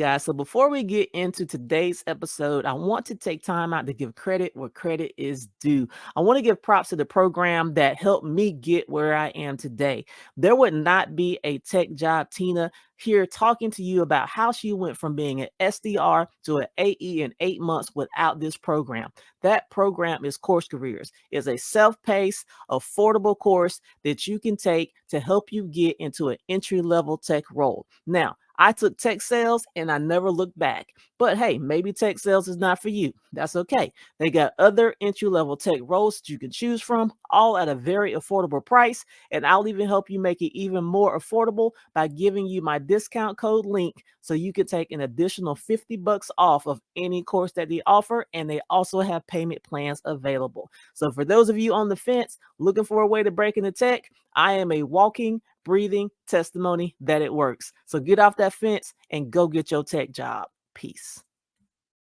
guys. So before we get into today's episode, I want to take time out to give credit where credit is due. I want to give props to the program that helped me get where I am today. There would not be a tech job Tina here talking to you about how she went from being an SDR to an AE in 8 months without this program. That program is Course Careers. It's a self-paced, affordable course that you can take to help you get into an entry-level tech role. Now, I took tech sales and I never looked back. But hey, maybe tech sales is not for you. That's okay. They got other entry-level tech roles that you can choose from, all at a very affordable price. And I'll even help you make it even more affordable by giving you my discount code link so you can take an additional $50 off of any course that they offer. And they also have payment plans available. So for those of you on the fence looking for a way to break into tech, I am a walking, breathing testimony that it works. So get off that fence and go get your tech job. Peace.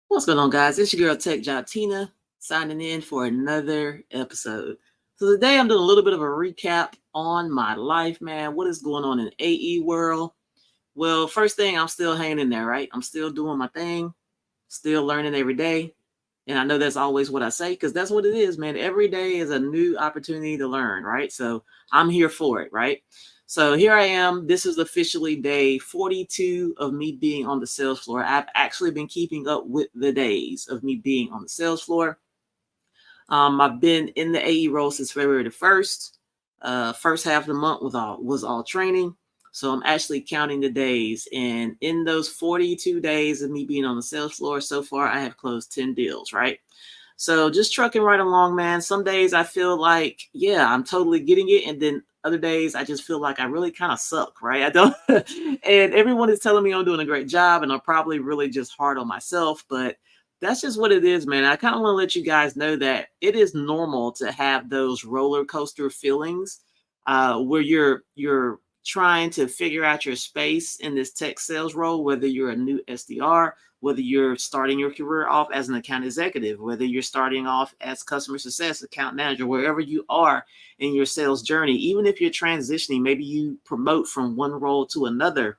What's going on, guys? It's your girl Tech Job Tina signing in for another episode. So today I'm doing a little bit of a recap on my life, man. What is going on in AE world? Well, first thing, I'm still hanging in there, right? I'm still doing my thing, still learning every day. And I know that's always what I say because that's what it is, man. Every day is a new opportunity to learn, right? So I'm here for it, right? So here I am. This is officially day 42 of me being on the sales floor. I've actually been keeping up with the days of me being on the sales floor. I've been in the AE role since February the 1st. First half of the month was all training. So I'm actually counting the days. And in those 42 days of me being on the sales floor, so far I have closed 10 deals, right? So just trucking right along, man. Some days I feel like, yeah, I'm totally getting it. And then other days I just feel like I really kind of suck, right? I don't. And everyone is telling me I'm doing a great job and I'm probably really just hard on myself. But that's just what it is, man. I kind of want to let you guys know that it is normal to have those roller coaster feelings where you're trying to figure out your space in this tech sales role, whether you're a new SDR, whether you're starting your career off as an account executive, whether you're starting off as customer success account manager, wherever you are in your sales journey, even if you're transitioning, maybe you promote from one role to another.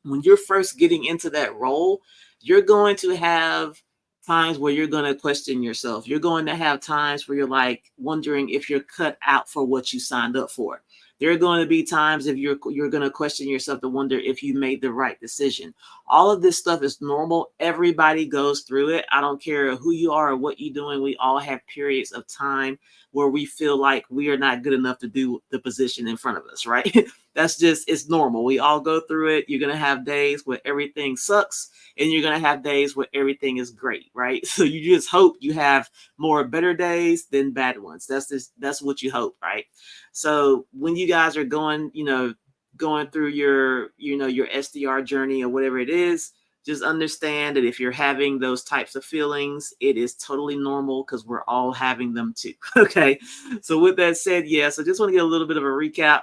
When you're first getting into that role, you're going to have times where you're going to question yourself. You're going to have times where you're like wondering if you're cut out for what you signed up for. There are going to be times if you're going to question yourself to wonder if you made the right decision. All of this stuff is normal. Everybody goes through it. I don't care who you are or what you're doing. We all have periods of time where we feel like we are not good enough to do the position in front of us, right? That's just, it's normal. We all go through it. You're going to have days where everything sucks and you're going to have days where everything is great, right? So you just hope you have more better days than bad ones. That's what you hope, right? So when you guys are going through your SDR journey or whatever it is, just understand that if you're having those types of feelings, it is totally normal because we're all having them too. Okay. So with that said, so just want to get a little bit of a recap.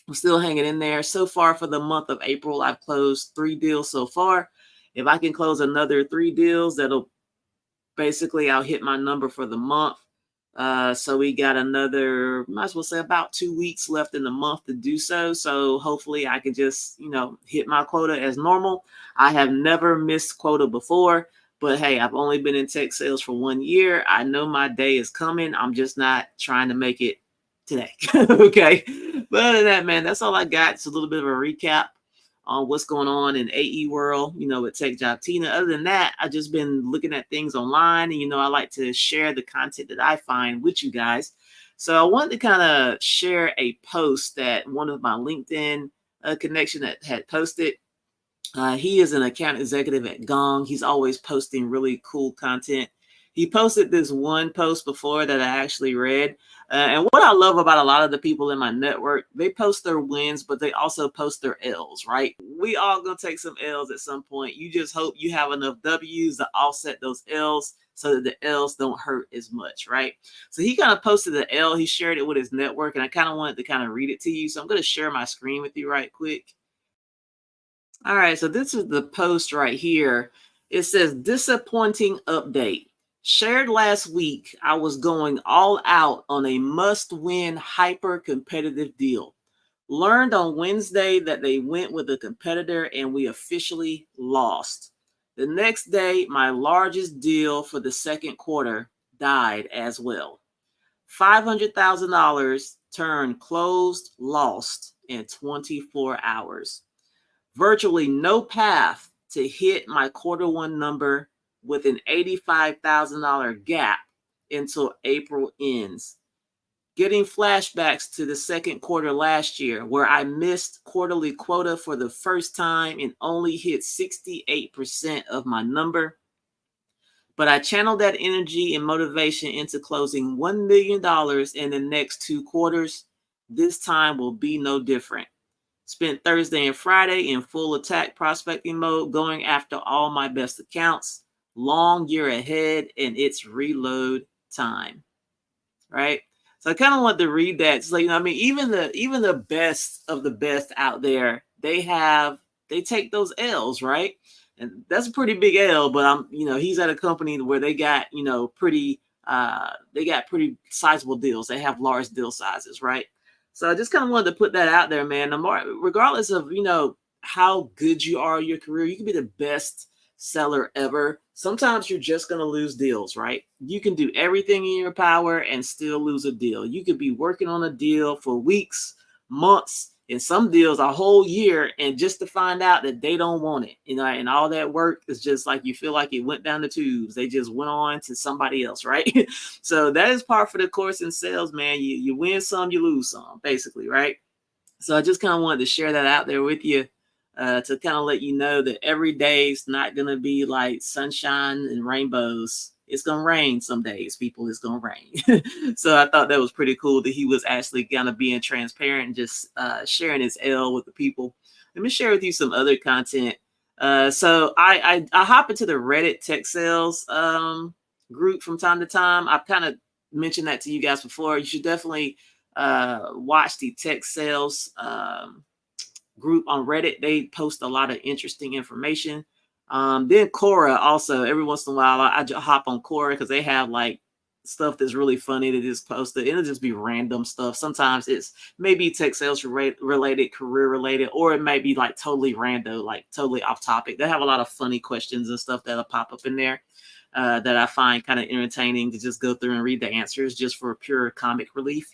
I'm still hanging in there. So far for the month of April, I've closed 3 deals so far. If I can close another 3 deals, that'll basically, I'll hit my number for the month. So we got another, might as well say about 2 weeks left in the month to do so. So hopefully I can just, hit my quota as normal. I have never missed quota before, but hey, I've only been in tech sales for 1 year. I know my day is coming. I'm just not trying to make it today. Okay. But other than that, man, that's all I got. It's a little bit of a recap on what's going on in AE world, with Tech Job Tina. Other than that, I've just been looking at things online and, I like to share the content that I find with you guys. So I wanted to kind of share a post that one of my LinkedIn connection that had posted. He is an account executive at Gong. He's always posting really cool content. He posted this one post before that I actually read. And what I love about a lot of the people in my network, they post their wins, but they also post their L's, right? We all gonna take some L's at some point. You just hope you have enough W's to offset those L's so that the L's don't hurt as much, right? So he kind of posted the L. He shared it with his network, and I kind of wanted to kind of read it to you. So I'm going to share my screen with you right quick. All right, so this is the post right here. It says, disappointing update. Shared last week, I was going all out on a must-win hyper-competitive deal. Learned on Wednesday that they went with a competitor and we officially lost. The next day, my largest deal for the second quarter died as well. $500,000 turned closed, lost in 24 hours. Virtually no path to hit my quarter one number with an $85,000 gap until April ends. Getting flashbacks to the second quarter last year, where I missed quarterly quota for the first time and only hit 68% of my number. But I channeled that energy and motivation into closing $1 million in the next 2 quarters. This time will be no different. Spent Thursday and Friday in full attack prospecting mode, going after all my best accounts. Long year ahead, and it's reload time. Right? So I kind of want to read that. So, I mean, even the best of the best out there, they take those L's, right? And that's a pretty big L, but he's at a company where they got, pretty sizable deals. They have large deal sizes, right? So I just kind of wanted to put that out there, man. Regardless of, how good you are in your career, you can be the best seller ever. Sometimes you're just going to lose deals, right? You can do everything in your power and still lose a deal. You could be working on a deal for weeks, months, and some deals a whole year, and just to find out that they don't want it, and all that work is just like you feel like it went down the tubes. They just went on to somebody else, right? So that is part for the course in sales, man. You win some, you lose some, basically, right? So I just kind of wanted to share that out there with you. To kind of let you know that every day is not going to be like sunshine and rainbows. It's going to rain some days, people. It's going to rain. So I thought that was pretty cool that he was actually kind of being transparent and just sharing his L with the people. Let me share with you some other content. So I hop into the Reddit tech sales group from time to time. I've kind of mentioned that to you guys before. You should definitely watch the tech sales group on Reddit. They post a lot of interesting information. Then Quora also, every once in a while, I hop on Quora because they have like stuff that's really funny to just post it. It'll just be random stuff. Sometimes it's maybe tech sales related, career related, or it may be like totally random, like totally off topic. They have a lot of funny questions and stuff that'll pop up in there. That I find kind of entertaining to just go through and read the answers just for pure comic relief,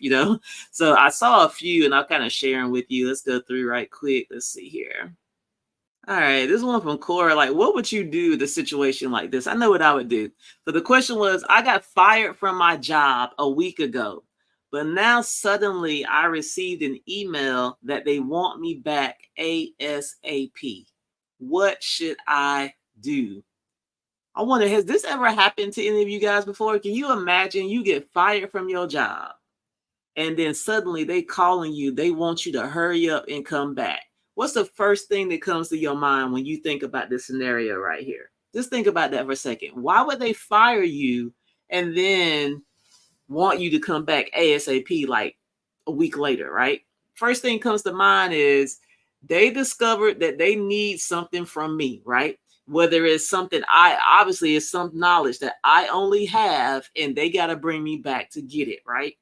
So I saw a few and I'll kind of share them with you. Let's go through right quick. Let's see here. All right, this one from Cora. Like, what would you do in a situation like this? I know what I would do. So the question was, I got fired from my job a week ago, but now suddenly I received an email that they want me back ASAP. What should I do? I wonder, has this ever happened to any of you guys before? Can you imagine you get fired from your job and then suddenly they calling you, they want you to hurry up and come back? What's the first thing that comes to your mind when you think about this scenario right here? Just think about that for a second. Why would they fire you and then want you to come back ASAP like a week later, right? First thing comes to mind is they discovered that they need something from me, right? Whether it's something obviously it's some knowledge that I only have and they got to bring me back to get it, right?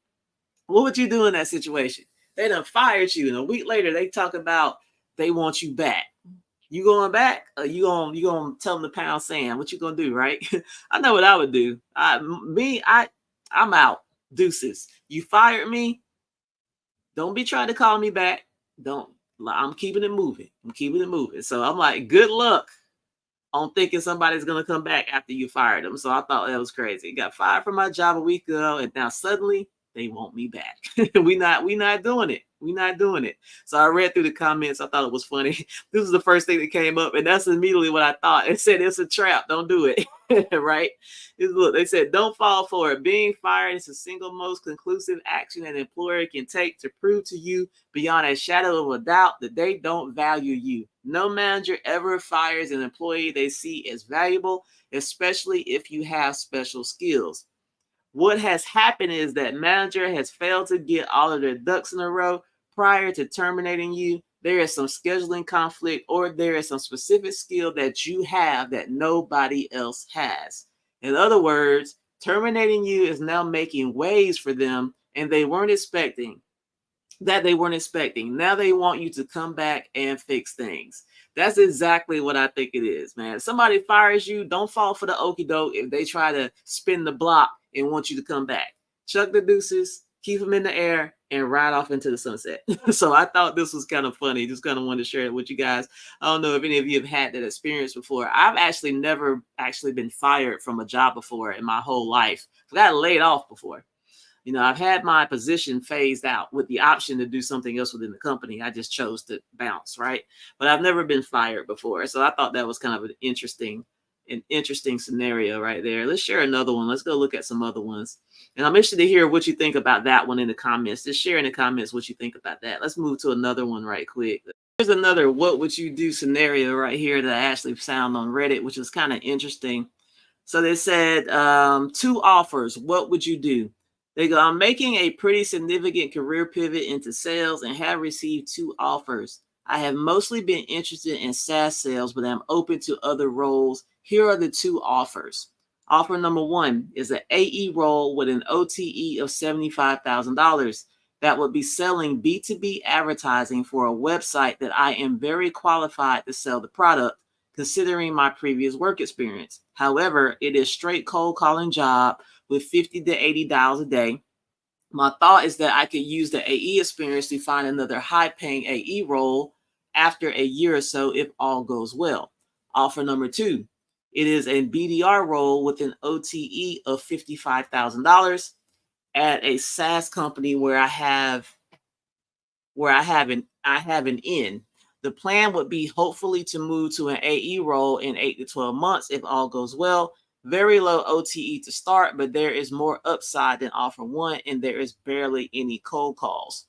What would you do in that situation? They done fired you and a week later they talk about they want you back. You going back? Or you gonna tell them to pound sand? What you gonna do, right? I know what I would do. I'm out. Deuces. You fired me. Don't be trying to call me back. I'm keeping it moving. So I'm like, good luck on thinking somebody's going to come back after you fired them. So I thought that was crazy. Got fired from my job a week ago, and now suddenly they want me back. we not doing it. We're not doing it. So I read through the comments. I thought it was funny. This was the first thing that came up, and that's immediately what I thought. It said it's a trap. Don't do it. Right? Look, they said don't fall for it. Being fired is the single most conclusive action an employer can take to prove to you beyond a shadow of a doubt that they don't value you. No manager ever fires an employee they see as valuable, especially if you have special skills. What has happened is that manager has failed to get all of their ducks in a row prior to terminating you. There is some scheduling conflict, or there is some specific skill that you have that nobody else has. In other words, terminating you is now making waves for them, and they weren't expecting. that they weren't expecting. Now they want you to come back and fix things. That's exactly what I think it is, man. If somebody fires you, don't fall for the okie doke if they try to spin the block and want you to come back. Chuck the deuces, keep them in the air, and ride off into the sunset. So I thought this was kind of funny. Just kind of wanted to share it with you guys. I don't know if any of you have had that experience before. I've actually never actually been fired from a job before in my whole life. I got laid off before. I've had my position phased out with the option to do something else within the company. I just chose to bounce, right? But I've never been fired before. So I thought that was kind of an interesting scenario right there. Let's share another one. Let's go look at some other ones. And I'm interested to hear what you think about that one in the comments. Just share in the comments what you think about that. Let's move to another one right quick. Here's another what would you do scenario right here that I actually found on Reddit, which is kind of interesting. So they said, 2 offers. What would you do? They go, I'm making a pretty significant career pivot into sales and have received 2 offers. I have mostly been interested in SaaS sales, but I'm open to other roles. Here are the 2 offers. Offer number 1 is an AE role with an OTE of $75,000 that would be selling B2B advertising for a website that I am very qualified to sell the product, considering my previous work experience. However, it is straight cold calling job with $50 to $80 a day. My thought is that I could use the AE experience to find another high-paying AE role after a year or so if all goes well. Offer number 2, it is a BDR role with an OTE of $55,000 at a SaaS company where I have an in. The plan would be hopefully to move to an AE role in 8 to 12 months if all goes well. Very low OTE to start, but there is more upside than offer 1, and there is barely any cold calls.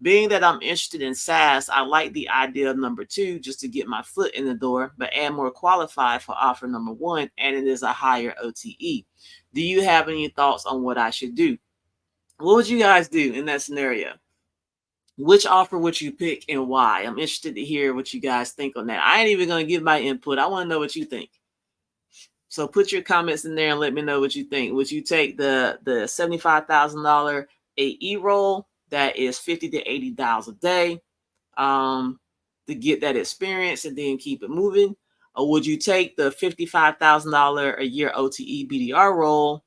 Being that I'm interested in SaaS, I like the idea of number 2 just to get my foot in the door, but am more qualified for offer number 1, and it is a higher OTE. Do you have any thoughts on what I should do? What would you guys do in that scenario? Which offer would you pick and why? I'm interested to hear what you guys think on that. I ain't even going to give my input. I want to know what you think. So put your comments in there and let me know what you think. Would you take the $75,000 AE role that is $50 to $80 a day to get that experience and then keep it moving? Or would you take the $55,000 a year OTE BDR role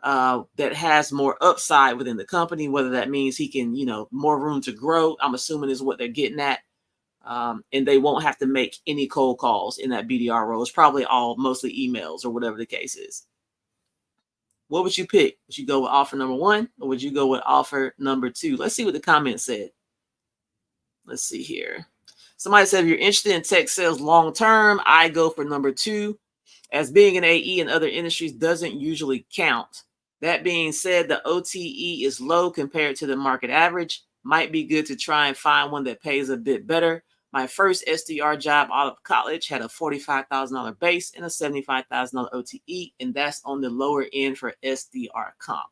that has more upside within the company, whether that means he can, more room to grow, I'm assuming is what they're getting at. And they won't have to make any cold calls in that BDR role. It's probably all mostly emails or whatever the case is. What would you pick? Would you go with offer number 1 or would you go with offer number 2? Let's see what the comments said. Let's see here. Somebody said, if you're interested in tech sales long term, I go for number 2, as being an AE in other industries doesn't usually count. That being said, the OTE is low compared to the market average. Might be good to try and find one that pays a bit better. My first SDR job out of college had a $45,000 base and a $75,000 OTE, and that's on the lower end for SDR comp.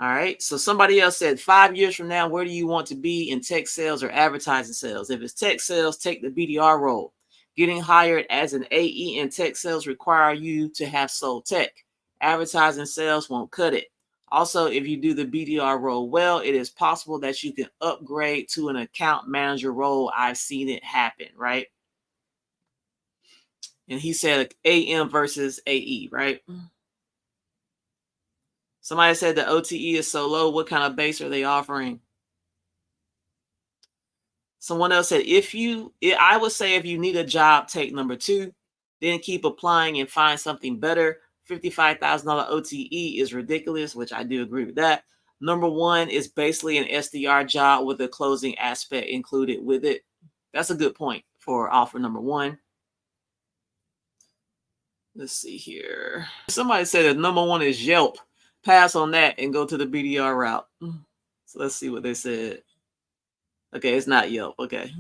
All right, so somebody else said 5 years from now, where do you want to be in tech sales or advertising sales? If it's tech sales, take the BDR role. Getting hired as an AE in tech sales require you to have sold tech. Advertising sales won't cut it. Also, if you do the BDR role well, it is possible that you can upgrade to an account manager role. I've seen it happen, right? And he said AM versus AE, right? Somebody said the OTE is so low. What kind of base are they offering? Someone else said, I would say if you need a job, take number 2, then keep applying and find something better. $55,000 OTE is ridiculous, which I do agree with that. Number 1 is basically an SDR job with a closing aspect included with it. That's a good point for offer number 1. Let's see here. Somebody said that number 1 is Yelp. Pass on that and go to the BDR route. So let's see what they said. Okay, it's not Yelp. Okay.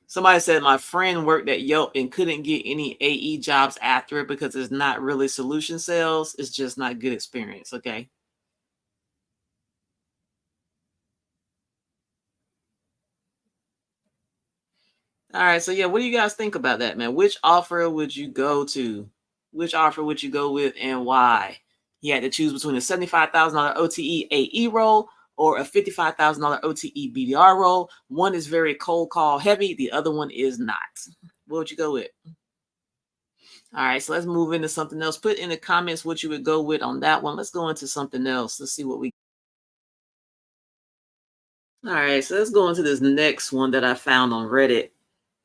Somebody said my friend worked at Yelp and couldn't get any AE jobs after it because it's not really solution sales. It's just not good experience. Okay. All right. So yeah, what do you guys think about that, man? Which offer would you go to? Which offer would you go with and why? He had to choose between a $75,000 OTE AE role or a $55,000 OTE BDR role. One is very cold call heavy. The other one is not. What would you go with? All right, so let's move into something else. Put in the comments what you would go with on that one. Let's go into something else. Let's see what we. All right, so let's go into this next one that I found on Reddit.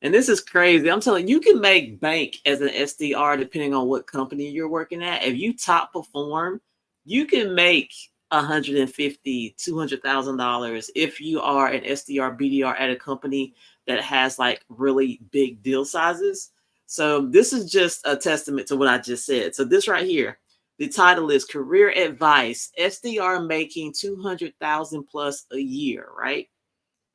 And this is crazy. I'm telling you, you can make bank as an SDR depending on what company you're working at. If you top perform, you can make $150,000, $200,000 if you are an SDR, BDR at a company that has like really big deal sizes. So this is just a testament to what I just said. So this right here, the title is Career Advice, SDR making 200,000 plus a year, right?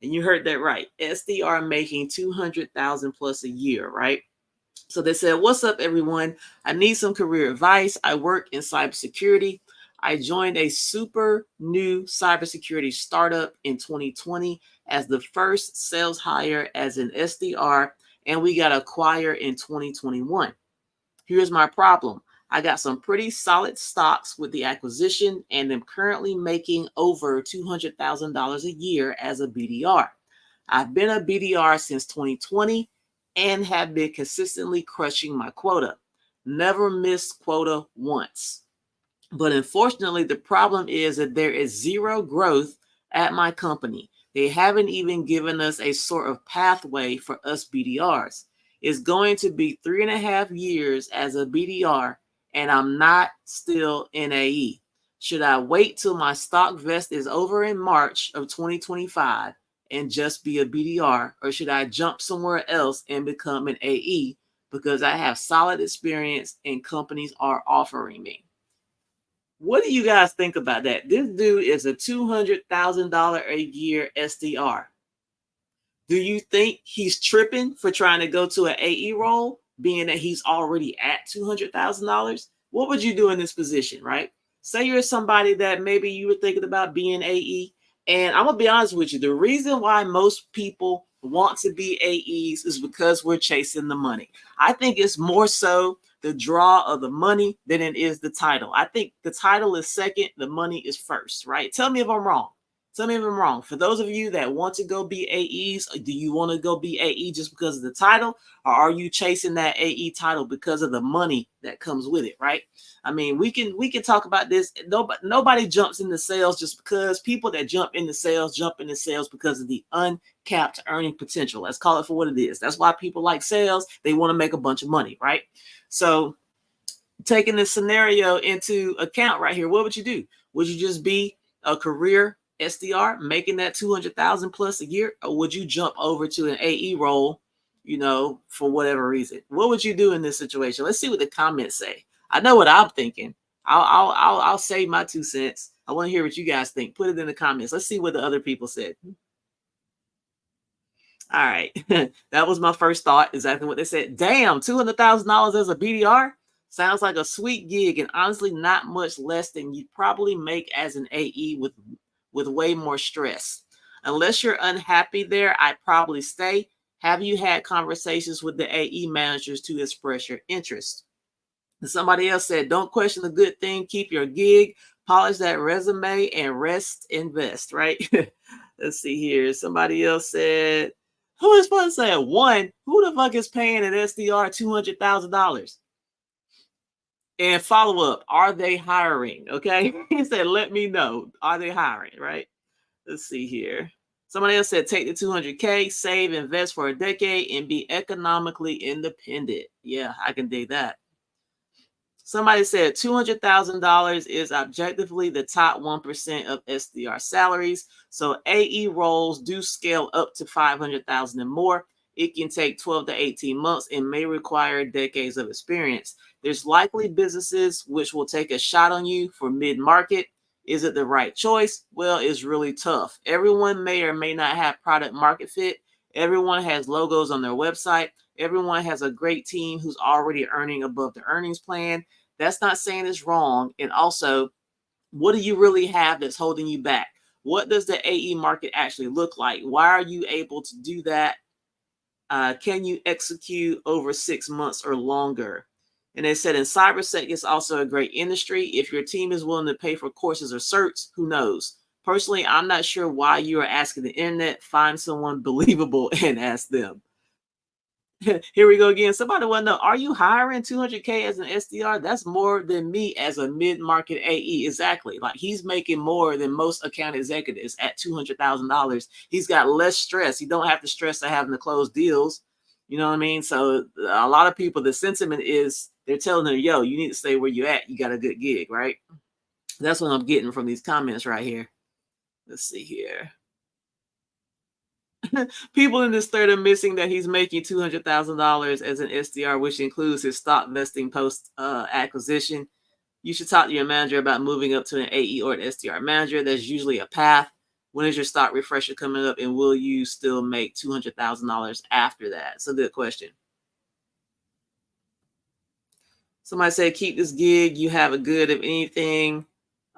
And you heard that right. SDR making 200,000 plus a year, right? So they said, "What's up, everyone? I need some career advice. I work in cybersecurity. I joined a super new cybersecurity startup in 2020 as the first sales hire as an SDR, and we got acquired in 2021. Here's my problem. I got some pretty solid stocks with the acquisition and am currently making over $200,000 a year as a BDR. I've been a BDR since 2020 and have been consistently crushing my quota. Never missed quota once. But unfortunately, the problem is that there is zero growth at my company. They haven't even given us a sort of pathway for us BDRs. It's going to be 3.5 years as a BDR, and I'm not still in AE. Should I wait till my stock vest is over in March of 2025 and just be a BDR, or should I jump somewhere else and become an AE because I have solid experience and companies are offering me? What do you guys think about that? This dude is a $200,000 a year SDR. Do you think he's tripping for trying to go to an AE role, being that he's already at $200,000? What would you do in this position, right? Say you're somebody that maybe you were thinking about being AE. And I'm going to be honest with you. The reason why most people want to be AEs is because we're chasing the money. I think it's more so the draw of the money than it is the title. I think the title is second, the money is first, right? Tell me if I'm wrong. Tell me if I'm wrong. For those of you that want to go be AEs, do you want to go be AE just because of the title, or are you chasing that AE title because of the money that comes with it, right? I mean, we can talk about this. Nobody jumps into sales just because. People that jump into sales because of the uncapped earning potential. Let's call it for what it is. That's why people like sales. They want to make a bunch of money, right? So taking this scenario into account right here, what would you do? Would you just be a career SDR making that 200,000 plus a year, or would you jump over to an AE role, for whatever reason? What would you do in this situation? Let's see what the comments say. I know what I'm thinking. I'll say my 2 cents. I want to hear what you guys think. Put it in the comments. Let's see what the other people said. All right. That was my first thought. Exactly what they said. Damn, $200,000 as a BDR sounds like a sweet gig, and honestly, not much less than you'd probably make as an AE with way more stress. Unless you're unhappy there, I'd probably stay. Have you had conversations with the AE managers to express your interest? And somebody else said, don't question the good thing. Keep your gig, polish that resume, and invest, right? Let's see here. Somebody else said, who is supposed to say one? Who the fuck is paying an SDR $200,000? And follow up, are they hiring? Okay. He said, let me know. Are they hiring? Right. Let's see here. Somebody else said, take the 200K, save, invest for a decade, and be economically independent. Yeah, I can dig that. Somebody said $200,000 is objectively the top 1% of SDR salaries. So AE roles do scale up to 500,000 and more. It can take 12 to 18 months and may require decades of experience. There's likely businesses which will take a shot on you for mid-market. Is it the right choice? Well, it's really tough. Everyone may or may not have product market fit. Everyone has logos on their website. Everyone has a great team who's already earning above the earnings plan. That's not saying it's wrong. And also, what do you really have that's holding you back? What does the AE market actually look like? Why are you able to do that? Can you execute over 6 months or longer? And they said in cybersec, it's also a great industry. If your team is willing to pay for courses or certs, who knows? Personally, I'm not sure why you are asking the internet. Find someone believable and ask them. Here we go again. Somebody want to know, are you hiring 200K as an SDR? That's more than me as a mid-market AE. Exactly. Like he's making more than most account executives at $200,000. He's got less stress. He don't have to stress of having to close deals. You know what I mean? So a lot of people, the sentiment is they're telling them, yo, you need to stay where you at. You got a good gig, right? That's what I'm getting from these comments right here. Let's see here. People in this thread are missing that he's making $200,000 as an SDR, which includes his stock vesting post acquisition. You should talk to your manager about moving up to an AE or an SDR manager. There's usually a path. When is your stock refresher coming up, and will you still make $200,000 after that? It's a good question. Somebody said, keep this gig. You have a good, if anything.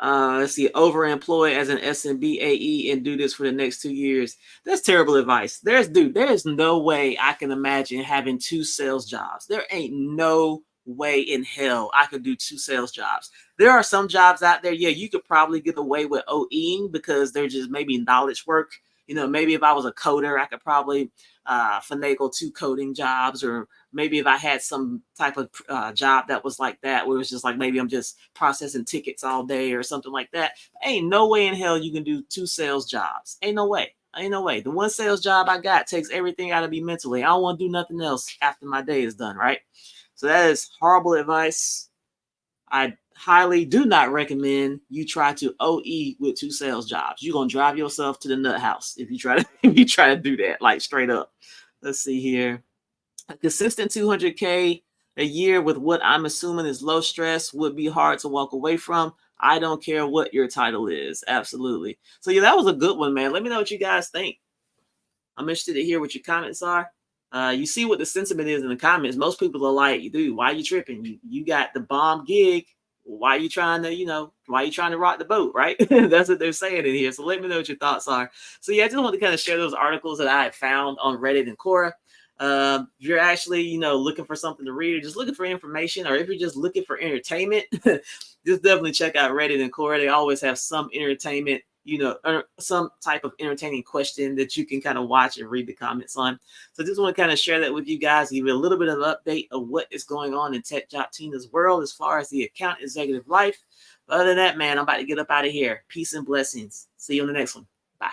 Let's see, overemploy as an SMB AE and do this for the next 2 years. That's terrible advice. There is no way I can imagine having 2 sales jobs. There ain't no way in hell I could do 2 sales jobs. There are some jobs out there, yeah, you could probably get away with OEing because they're just maybe knowledge work. You know, maybe if I was a coder, I could probably finagle 2 coding jobs, or maybe if I had some type of job that was like that, where it's just like maybe I'm just processing tickets all day or something like that. Ain't no way in hell you can do 2 sales jobs. Ain't no way. Ain't no way. The one sales job I got takes everything out of me mentally. I don't want to do nothing else after my day is done, right? So that is horrible advice. I highly do not recommend you try to OE with 2 sales jobs. You're gonna drive yourself to the nut house if you try to do that, like straight up. Let's see here. A consistent 200K a year with what I'm assuming is low stress would be hard to walk away from. I don't care what your title is. Absolutely. So yeah, that was a good one, man. Let me know what you guys think. I'm interested to hear what your comments are. You see what the sentiment is in the comments. Most people are like, dude, why are you tripping? You got the bomb gig. Why are you trying to rock the boat, right? That's what they're saying in here. So let me know what your thoughts are. So yeah, I just want to kind of share those articles that I found on Reddit and Quora. If you're actually, looking for something to read, or just looking for information, or if you're just looking for entertainment, just definitely check out Reddit and Quora. They always have some entertainment, or some type of entertaining question that you can kind of watch and read the comments on. So just want to kind of share that with you guys, give you a little bit of an update of what is going on in Tech Job Tina's world as far as the account executive life. But other than that, man, I'm about to get up out of here. Peace and blessings. See you on the next one. Bye.